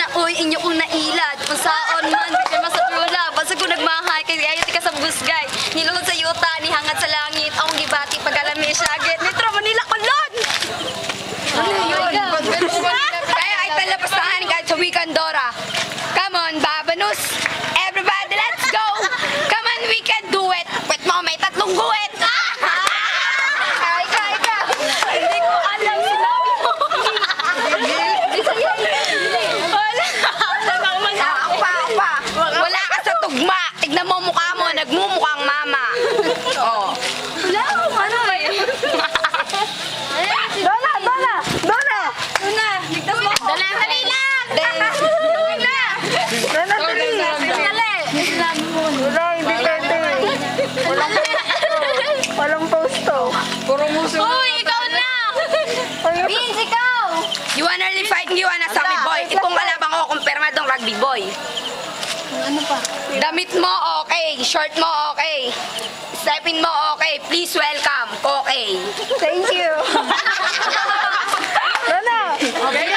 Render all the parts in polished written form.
na uy, inyo kong nailad. Kung saon man, kay masatrula. Basta ko nagmahay, kay ayot ka sa busgay. Niluhod sa yuta, nihangat sa langit. Akong gibati, pag-alami siya. Get, Metro Manila, kulon! Ano yun? Kaya ay talapastahan kahit sa weekend, Dora. Come on, Babanus. Everybody, let's go. Come on, we can do it. Wait mo, may tatlong guwit. Hindi ko alam, sinabi mo. Wala ka sa tugma. Tignan mo mukha mo, nagmumukhang mama. Oh. Wala akong ano ba yun? Dona! Ligtas mo ako. Dali lang. Wala, hindi pwede. Walang posto. Puro muso. Uy, ikaw na! Vince, ikaw! You wanna really fight you wanna sabi boy. Itong kalabang ko, kumpirmadong rugby boy. Ano pa? Damit mo, okay. Short mo, okay. Stepin mo, okay. Please welcome, okay. Thank you. Wala. Okay.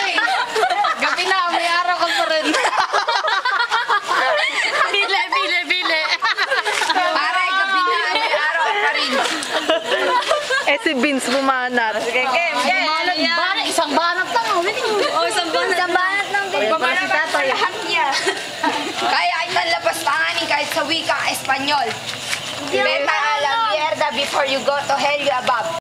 Gabi na, may araw ka pa rin. Bile. Paray, gabi na, may araw pa rin. Eh si Vince bumanat. Game. Isang banat lang. Isang banat lang din. Si Tatay. Kaya ay talapastanganin kahit sa wika Espanyol. Beta a la mierda before you go to hell you above.